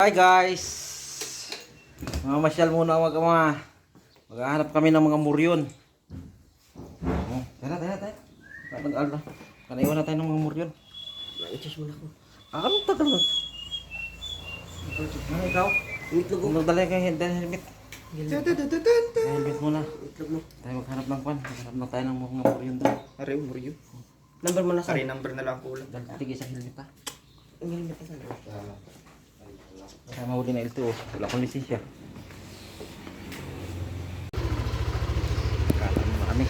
Hi guys! Mamasyal muna mga maghahanap kami ng mga muryon. Tara. Nag-alda. Kanaiwan na tayo ng mga muryon. I-charge muna ako. Anong tagal na? Ano ikaw? Itlog mo. Magdala kayo helmet. Helmet muna. Itlog mo. Tayo maghanap ng kwan. Maghanap na tayo ng mga muryon doon. Are, muryo. Number mo na sa. Are, number na lang kulang. Tigil sa helmet ha. Ang helmet na sana. Kaya mahuli na ito. Wala akong lisensya. Kala mo na kami.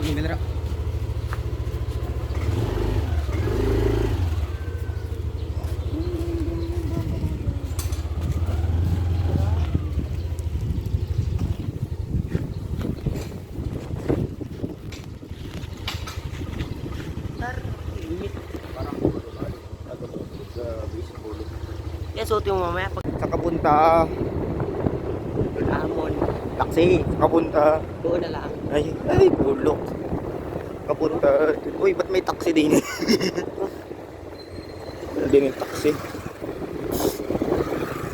Pag-ibinara. Yan, suot yung mamaya pag Sa kapunta. hamon. Taxi. Kapunta. Doon na lang. Ay, bulok. Kapunta. Uy, ba't may taxi din? Wala din yung taxi.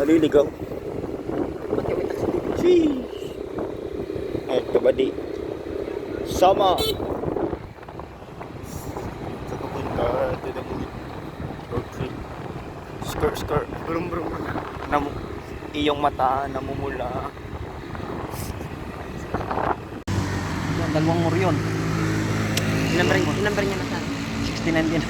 Naliligaw. Ba't kami taxi dito? Sheesh. Ay, kabadi. Sama. Sa kapunta. Road trip. Skirt. Brum. Iyong mata namumula. Yan, dalawang muryon. Number niya na sana. 69 din.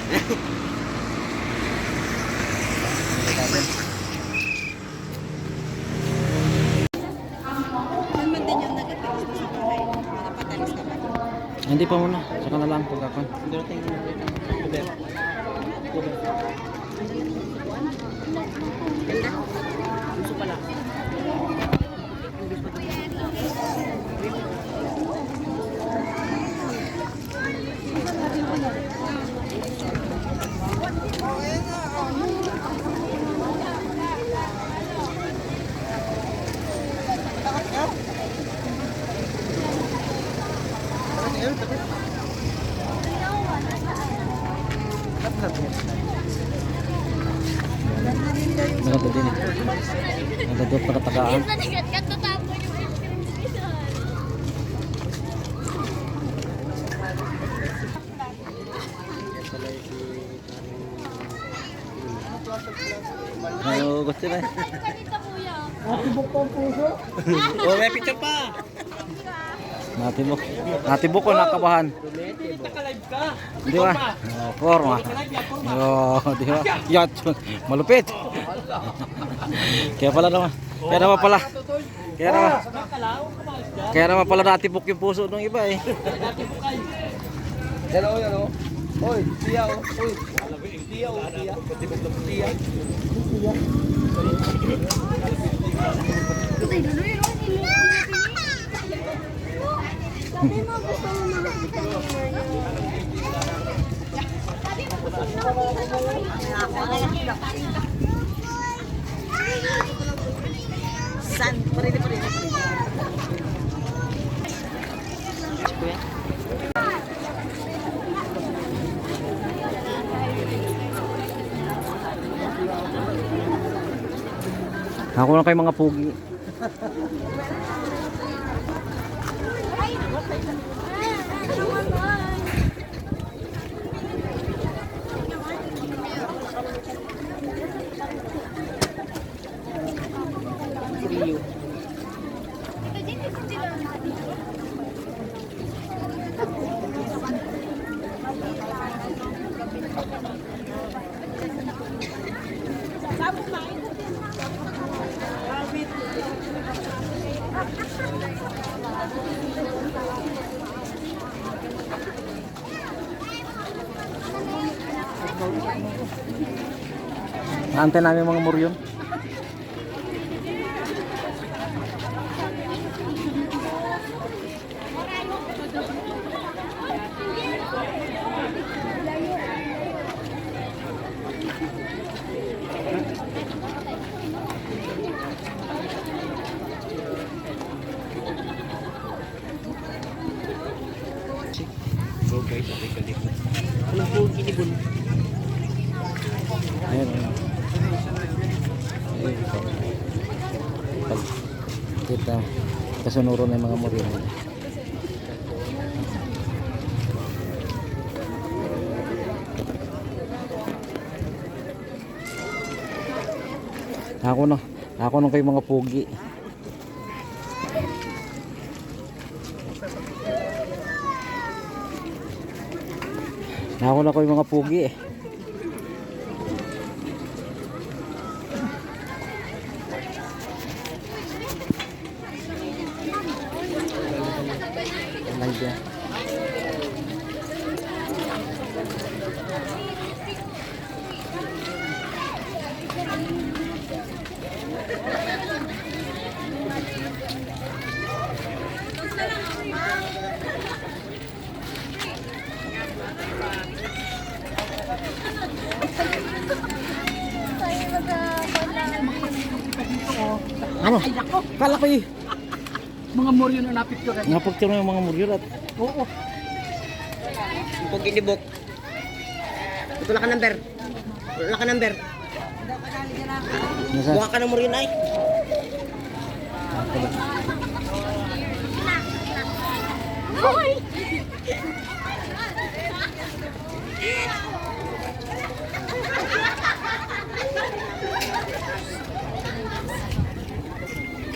Hindi pa muna. Saka na lang pagkakan. Gusto pala. Maganda din eh. Maganda para tagaan. Oh, gusto na. Natibok pa ang puso. Oh, may picture pa. Natibok. Natibok ko nakabahan. Naka-live ka. Di ba? Oh, forma. Oh, di ba? Yat, malupit. Kaya pala. Kaya naman pala natibok yung puso ng iba eh. Hello. Oy, tiya oh. Oy. Tiya. Tibok ng tiya. Sabi mo gusto mo makakita ng San? Parili. Kuya? Ako lang kayo mga pugi. Rio. Naantay namin mga muryon. So guys, okay, galing. Walang pugi ni Bun. Ayan, ayan. Ayun. Kita. Kasunuro na yung mga moreno. Ako na kayo mga pugi. Ako na kayo mga pugi. Live yan. Ano? Kala ko eh. Mga moryo na napicture. Napagtiro yung mga muryo at Oo. Pugi ni Bok. Ito lang ka number. Wala ka number. nasa Buha ka ng moryo na ay.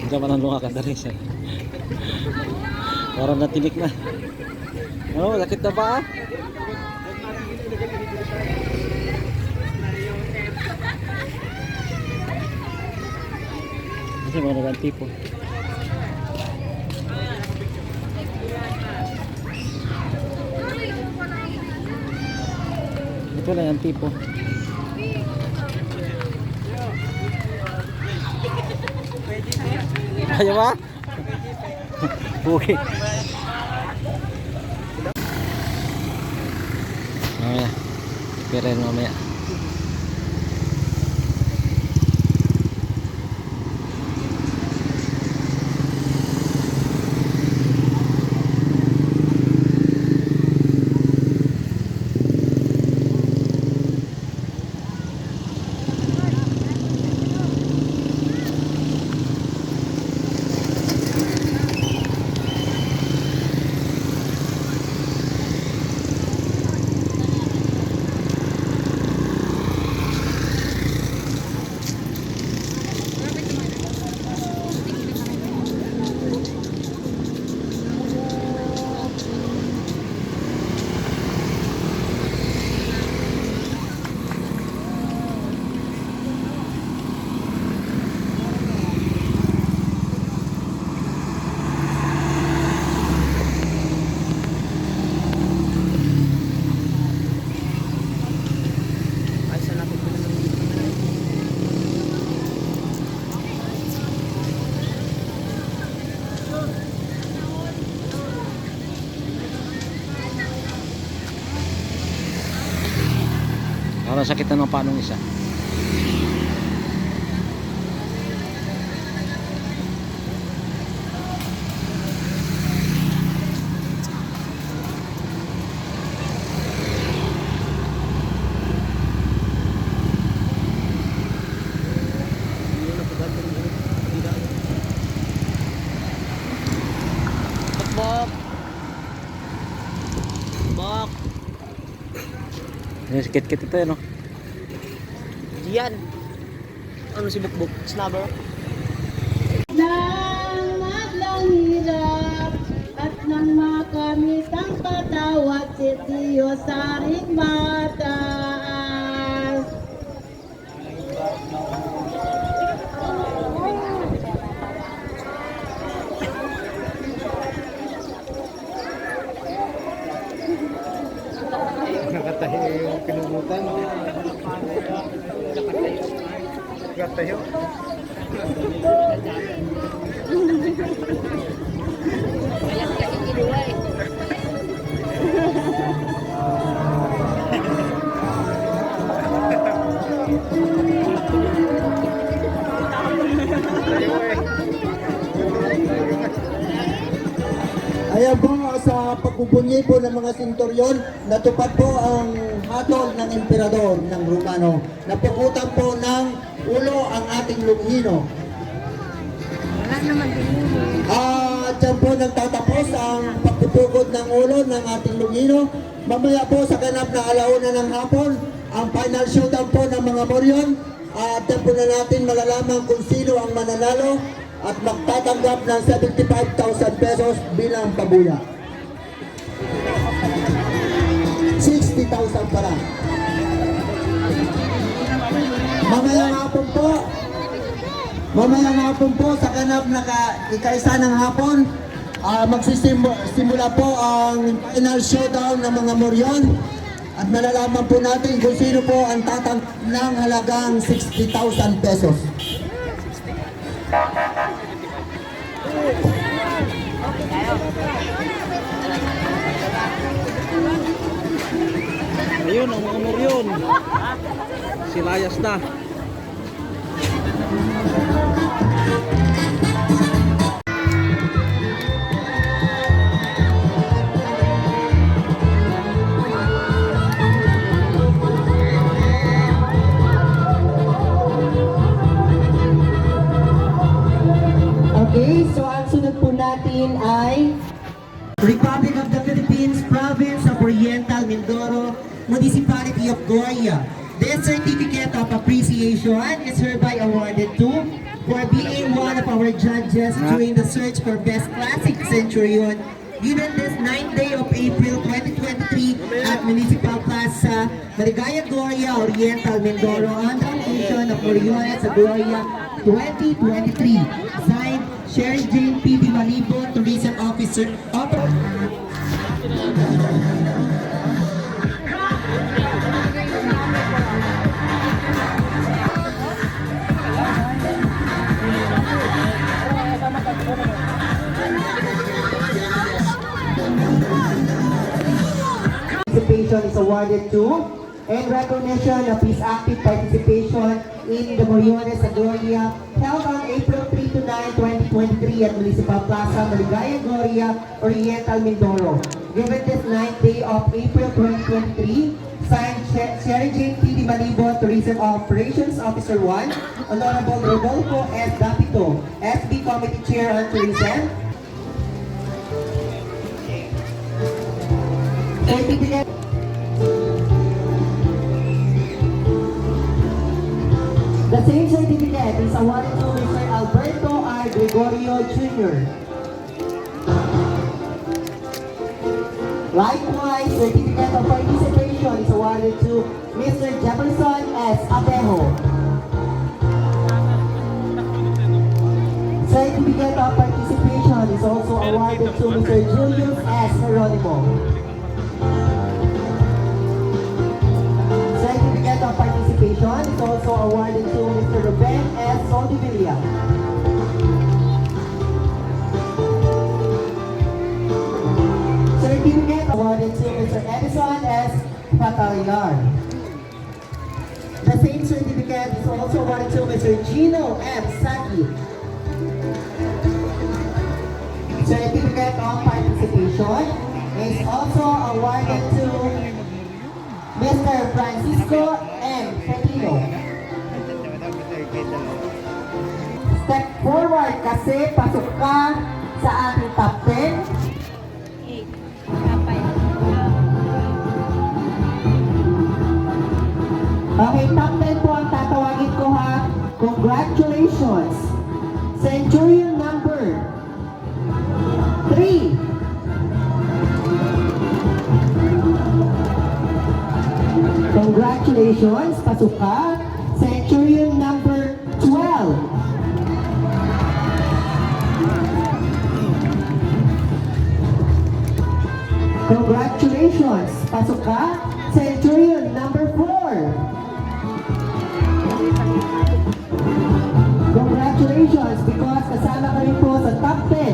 hindi man ang lunga ka dali siya. Parang natinik na. Ano, sakit na ba? Kasi mga naganti po. Ito lang yung tipo. Ayaw ba? Okay. Mamaya. Pero mamaya. Parang sakit na ng panong isa. Bok. Bok. Yung sakit-kit ito no? Diyan. Ano si Bukbuk? Snubber? Nang madlang hirap at nang makamit ang patawad si Diyos sa ring mataas. Nakatayo yung pinubutan. Nakatayo. Kaya po sa pagbubunyi po ng mga senturyon, natupad po ang hatol ng emperador ng Romano. Napukutan po ng ulo ang ating Lunghino. At dyan po nagtatapos ang pagpupugod ng ulo ng ating Lunghino. Mamaya po sa ganap na alauna ng hapon, ang final showdown po ng mga Moryon. At dyan po na natin malalaman kung sino ang mananalo at magtatanggap ng 75,000 pesos bilang pabuya. 60,000 pala. Mamayang hapon po sa ganap na ikaisa ng hapon, magsisimula po ang final showdown ng mga Moryon at malalaman po natin kung sino po ang tatanggap ng halagang 60,000 pesos. Ayun ang mga Moryon. Silayas na. Okay, so ang sunod po natin ay Republic of the Philippines, Province of Oriental Mindoro, Municipality of Goya. This certificate of appreciation is hereby awarded to for being one of our judges during the search for Best Classic Centurion given this 9th day of April 2023 at Municipal Plaza, Maligaya, Goya, Oriental Mindoro on the occasion of Moriones sa Goya 2023. Signed, Sherry Jane P. Di Malibo, Tourism Officer of participation is awarded to in recognition of his active participation in the Moriones sa Gloria held on April 3 to 9, 2023 at Municipal Plaza, Maligaya, Gloria, Oriental, Mindoro. Given this 9th day of April 2023, signed Sherry Jane P. Di Malibo, Tourism Operations Officer 1, Honorable Rodolfo S. Dapito, SB Committee Chair on Tourism. Certificate. The same certificate is awarded to Mr. Alberto R. Gregorio Jr. Likewise, certificate of participation is awarded to Mr. Jefferson S. Abejo. Certificate of participation is also awarded to Mr. Julius S. Geronimo. Certificate of participation is also awarded to Mr. Ruben S. Soldevilla. Certificate awarded to Mr. Edison S. Patalilar. The same certificate is also awarded to Mr. Gino M. Saki. Certificate of participation is also awarded to Mr. Francisco M. Petino. Step forward kasi pasok ka sa ating top 10. Okay, top 10 po ang tatawagin ko ha. Congratulations! Centurion number 3. Congratulations, pasok ka. Centurion number 12. Congratulations, pasok ka. Centurion number 4. Congratulations because kasama ka rin po sa top 10.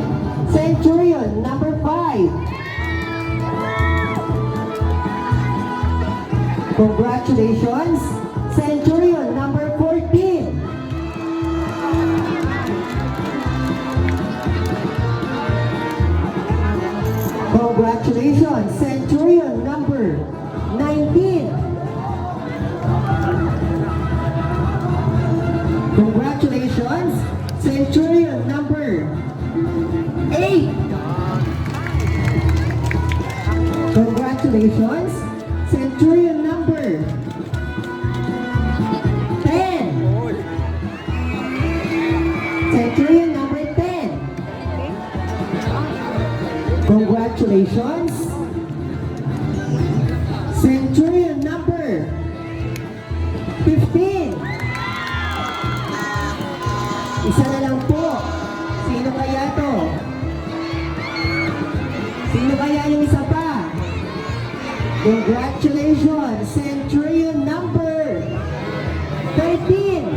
Centurion number 5. Congratulations, Centurion number 14. Congratulations, Centurion number 19. Congratulations, Centurion number 8. Congratulations, Centurion number 10. Centurion number 10. Congratulations, Centurion number 15. Isa na lang po. Sino kaya to? Sino kaya yung isa pa? Congratulations, Centurion number 13.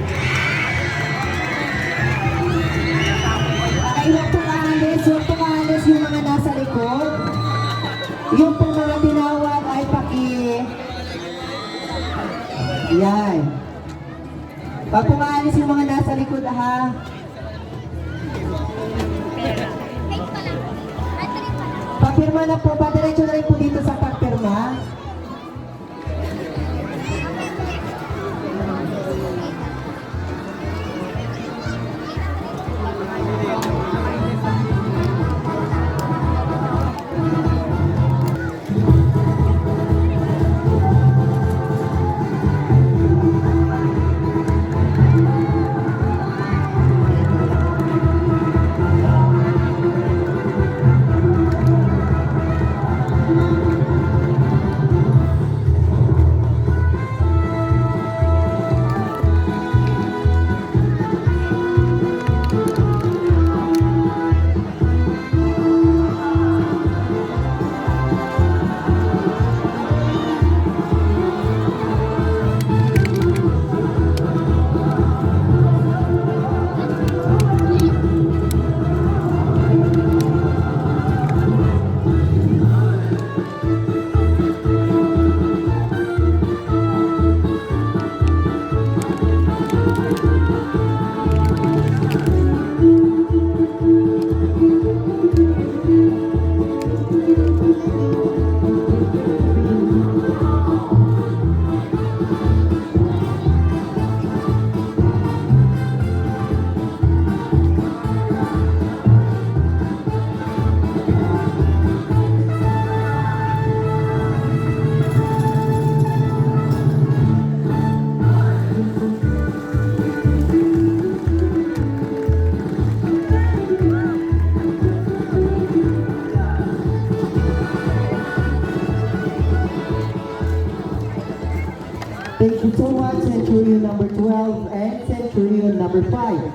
Ay, huwag pong aalis yung mga nasa likod. Yung pong mga tinawag ay Yan. Pag pumaalis yung mga nasa likod, ha? Papirma na po, padiretso na rin po dito sa papirma. Thank you so much, Centurion number 12 and Centurion number 5.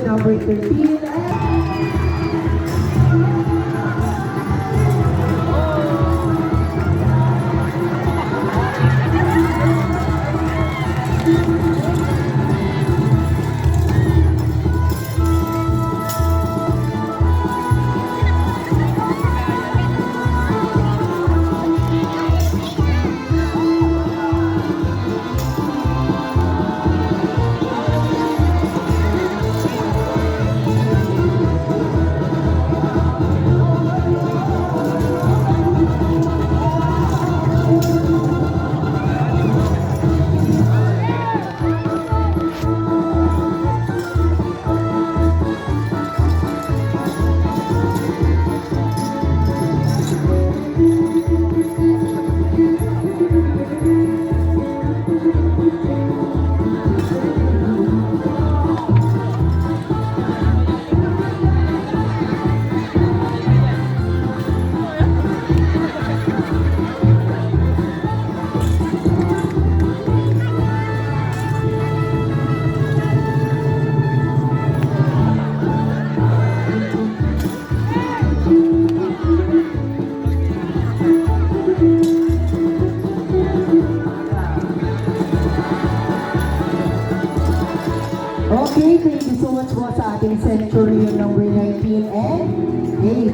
Number 13 and Okay, thank you so much po sa ating Centurion number 19 and 8.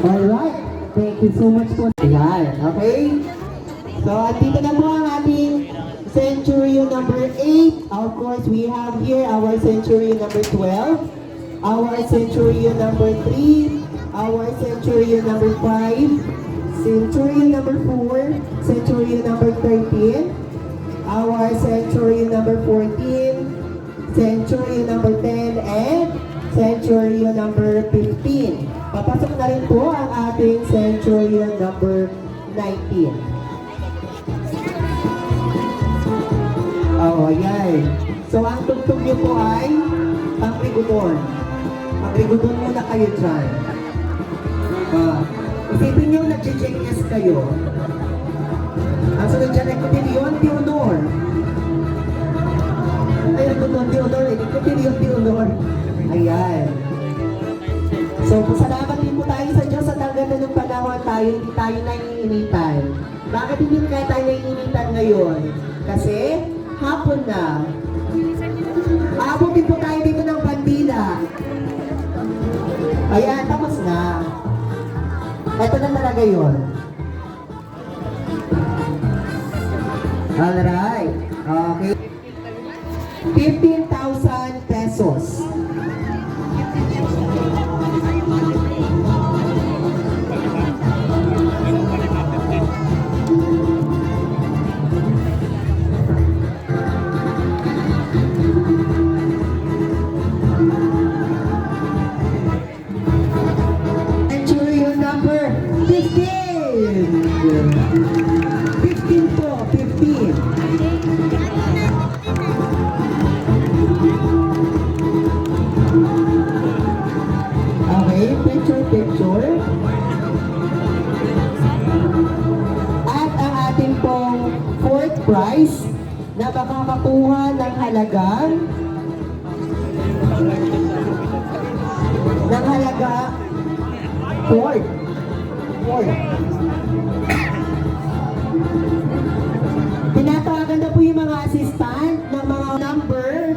Alright, thank you so much po. Ayan, okay? So, andito na po ang ating Centurion number 8. Of course, we have here our Centurion number 12, our Centurion number 3, our Centurion number 5, Centurion number 4, Centurion number 13, our Centurion number 14, Centurion number 10, and Centurion number 15. Papasok na rin po ang ating Centurion number 19. Oh, ayan. So, ang tugtog niyo po ay pang-rigodon. Pang-rigodon muna kayo dyan. Isipin niyo, nag-check-yes kayo. Ang sunod dyan ay Cotillion de Honor. Ay, Cotillion de Honor. Cotillion de Honor. Ayan. So, salamat din po tayo sa Diyos at hanggang na nung panahon tayo, hindi tayo naiinitan. Bakit hindi kaya tayo naiinitan ngayon? Kasi, hapon na. Aabutin po tayo dito ng bandila. Ayan, tapos na. Ito na talaga yun. Alright. Okay. 15,000 pesos. Centurion number 15. 15 po, 15. Okay, picture. At ang ating pong fourth prize na makakakuha ng halaga fourth. Tinatawagan na po yung mga assistant ng mga number.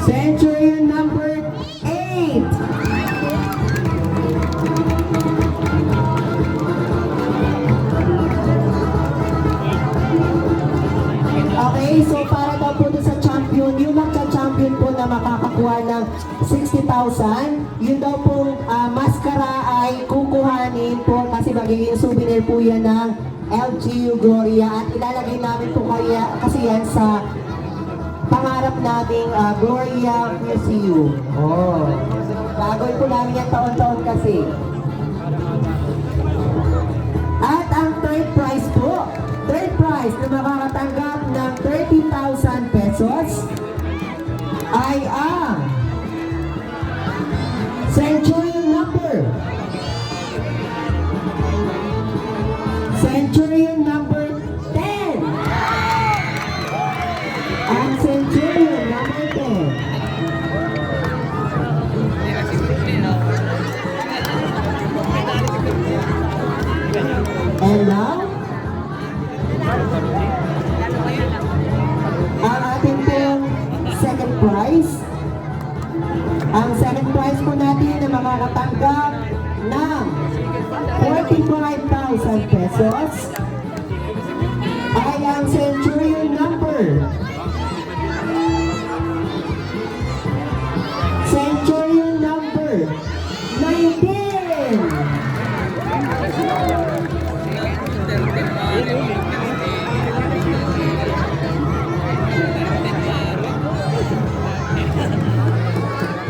Centurion number 8. Okay, so para daw po sa champion, yung magka-champion po na makakakuha ng 60,000, yun daw pong maskara ay kukuhanin po kasi magiging souvenir po yan ng LGU Gloria at ilalagay namin po kaya kasi yan sa pangarap nating Gloria Museum. Oh, gagawin po namin yan taon-taon kasi. At ang third prize na makakatanggap ng 30,000 pesos ay ang Centurion number 10. Ang prize. Ang second prize po natin na makakatanggap ng 45,000 pesos ay ang Centurion number. Centurion number 19.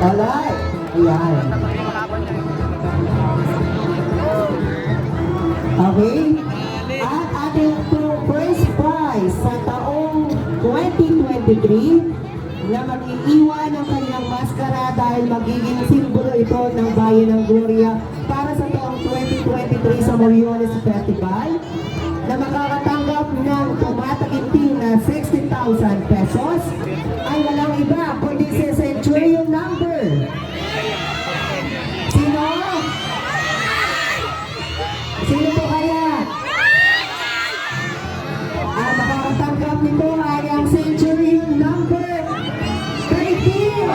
Alright. Ayan. Okay. At ating first prize sa taong 2023 na mag-iiwan ng kanyang maskara dahil magiging simbolo ito ng Bayan ng Gloria para sa taong 2023 sa Moriones Festival na makakatanggap ng tumataginting na 60,000 pesos ay walang iba kundi si Centurion number. Sino? Sino po kaya? Ang makakatanggap nito ay ang Centurion number 13.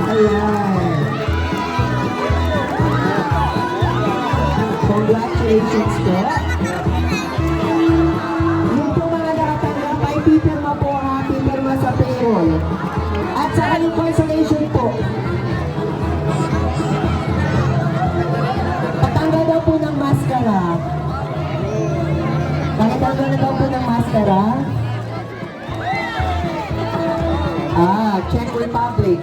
Ayan. Congratulations po. Yung po mga nakatanggap ay pipirma po ha, pipirma sa payroll. At sa kanyang consolation po, patanggal daw po ng maskara. Pakitanggal na daw po ng maskara. Czech Republic.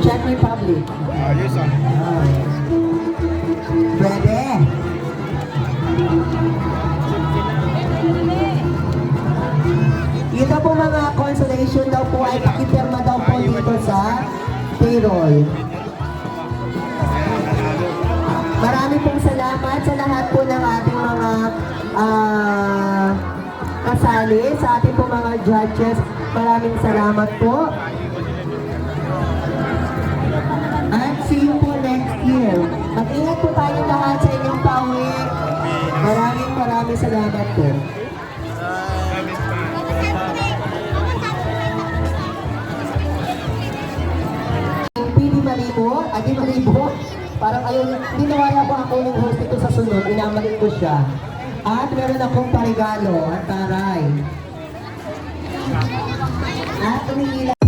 Czech Republic. Ayos ah. Pwede. Ito po mga consolation daw po ay pakipirma daw po dito sa payroll. Marami pong salamat sa lahat po ng ating mga kasali, sa ating po mga judges. Maraming salamat po. At see you po next year. Mag-ingat po tayo lahat sa inyong pauwi. Maraming salamat po. Pili Malibo, Adi Malibo, parang ayaw, hindi nawaya ko ako ng host ito sa sunod, inamalik ko siya. At meron akong parigalo at taray. At umihila.